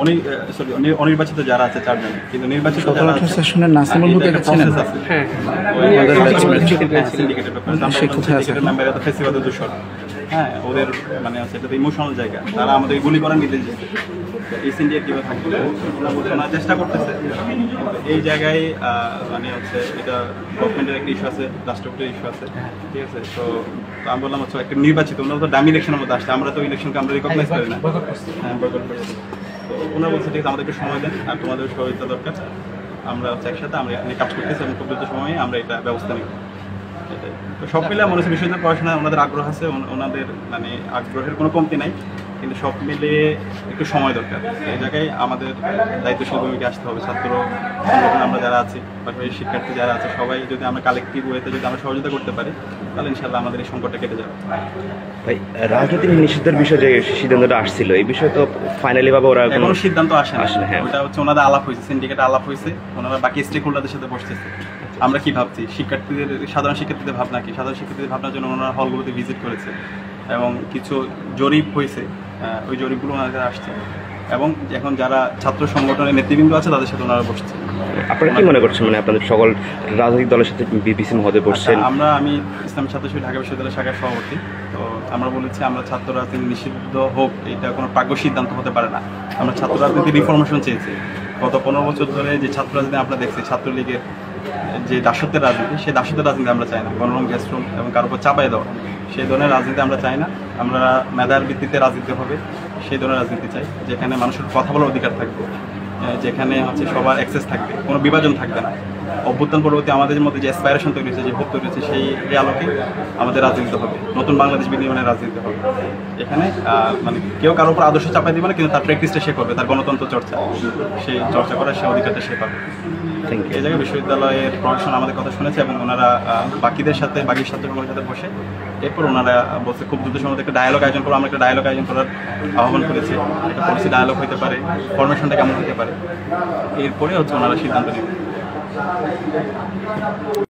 উনি সরি অনির্বাচিত যারা আছে 4 জন, কিন্তু নির্বাচিত যারা আছে সেশনের নাসিমুল হুকে দেখছেন। হ্যাঁ সিন্ডিকেটের ব্যাপারে সিন্ডিকেটের মেম্বার এত ফেসিবাদের দূষণ। হ্যাঁ ওদের মানে আছে এটা ইমোশনাল জায়গা, তারা আমাদের গুলি করার নির্দেশ দিচ্ছে। এই সিন্ডিকেট কীভাবে থাকবে ওনারা চেষ্টা করতেছে। এই জায়গায় মানে হচ্ছে এটা গভর্নমেন্টের একটা ইস্যু আছে, রাষ্ট্রপতির ইস্যু আছে, ঠিক আছে। তো আমি বললাম হচ্ছে একটা নির্বাচিত, ওনারা তো ডামি ইলেকশনের মধ্যে আসছে, আমরা তো ইলেকশনকে আমরা রিকগনাইজ করি না। হ্যাঁ বয়কট করছি। তো ওনারা বলছে ঠিক আছে আমাদের একটু সময় দেন, আর তোমাদের সহযোগিতা দরকার, আমরা হচ্ছে একসাথে আমরা এখানে কাজ করতেছি এবং খুব দ্রুত সময়ে আমরা এটা ব্যবস্থা নিব। তো সব মিলে মনে হচ্ছে বিশ্ববিদ্যালয় পড়াশোনায় ওনাদের আগ্রহ আছে, ওনাদের মানে আগ্রহের কোনো কমতি নাই, কিন্তু সব মিলিয়ে একটু সময় দরকার। এই জায়গায় আমাদের দায়িত্বশীল ভূমিকা আসতে হবে। ছাত্র সংগঠন আমরা যারা আছি, পাশাপাশি শিক্ষার্থী যারা আছে, সবাই যদি আমরা কালেক্টিভ ওয়েতে যদি আমরা সহযোগিতা করতে পারি, তাহলে ইনশাল্লাহ আমাদের এই সংকটটা কেটে যাবে। ভাই রাজনৈতিক নিষিদ্ধের বিষয়ে যে সিদ্ধান্তটা আসছিল, এই বিষয়ে তো ফাইনালি ভাবে ওরা কোনো সিদ্ধান্ত আসে না। হ্যাঁ ওটা হচ্ছে ওনাদের আলাপ হয়েছে, সিন্ডিকেটে আলাপ হয়েছে, ওনারা বাকি স্টেক হোল্ডারদের সাথে বসতেছে। আমরা কি ভাবছি, শিক্ষার্থীদের সাধারণ শিক্ষার্থীদের ভাবনা কি, সাধারণ শিক্ষার্থীদের ভাবনার জন্য ওনারা হলগুলোতে ভিজিট করেছে এবং কিছু জরিপ হয়েছে, ওই জরিপগুলো ওনাদের আসছে এবং এখন যারা ছাত্র সংগঠনের নেতৃবৃন্দ আছে তাদের সাথে ওনারা বসছে। আপনারা কি মনে করছেন, মানে আপনাদের সকল রাজনৈতিক দলের সাথে বিপিসি মহোদয় বসছেন? আমি ইসলামী ছাত্র শিবির ঢাকা বিশ্ববিদ্যালয় শাখার সভাপতি। তো আমরা বলেছি আমরা ছাত্র রাজনীতি নিষিদ্ধ হোক, এটা কোনো প্রাজ্ঞ সিদ্ধান্ত হতে পারে না। আমরা ছাত্র রাজনীতির রিফরমেশন চেয়েছি। গত 15 বছর ধরে যে ছাত্র রাজনীতি আমরা দেখছি, ছাত্রলীগের যে দাসত্বের রাজনীতি, সেই দাসত্বের রাজনীতি আমরা চাই না। গণরম গ্যাস্ট্রুম এবং কারোর উপর চাপাই দেওয়া, সেই ধরনের রাজনীতি আমরা চাই না। আমরা মেধার ভিত্তিতে রাজনীতি হবে, সেই ধরনের রাজনীতি চাই যেখানে মানুষের কথা বলার অধিকার থাকবে, যেখানে হচ্ছে সবার অ্যাক্সেস থাকবে, কোনো বিভাজন থাকবে না। অভ্যুত্থান পরবর্তী আমাদের মধ্যে যে অ্যাসপাইরেশন তৈরি হয়েছে, যে ভোট তৈরি হয়েছে, সেই আলোকে আমাদের রাজনীতি হবে, নতুন বাংলাদেশ বিনির্মাণের রাজনীতি হবে। এখানে মানে কেউ কারোর উপর আদর্শ চাপাই দিবে না, কিন্তু তার প্র্যাকটিসটা সে করবে, তার গণতন্ত্র চর্চা, সেই চর্চা করার সে অধিকারটা সে পাবে। এই জায়গায় বিশ্ববিদ্যালয়ের প্রশাসন আমাদের কথা শুনেছে এবং ওনারা বাকিদের সাথে, বাকি ছাত্রসংগঠনের সাথে বসে এরপর ওনারা বলছে খুব দ্রুত সময় একটা ডায়ালগ আয়োজন করবো। আমরা একটা ডায়ালগ আয়োজন করার আহ্বান করেছি। একটা পলিসি ডায়ালগ হতে পারে, ফরমেশনটা কেমন হতে পারে, এরপরে হচ্ছে ওনারা সিদ্ধান্ত নেবেন।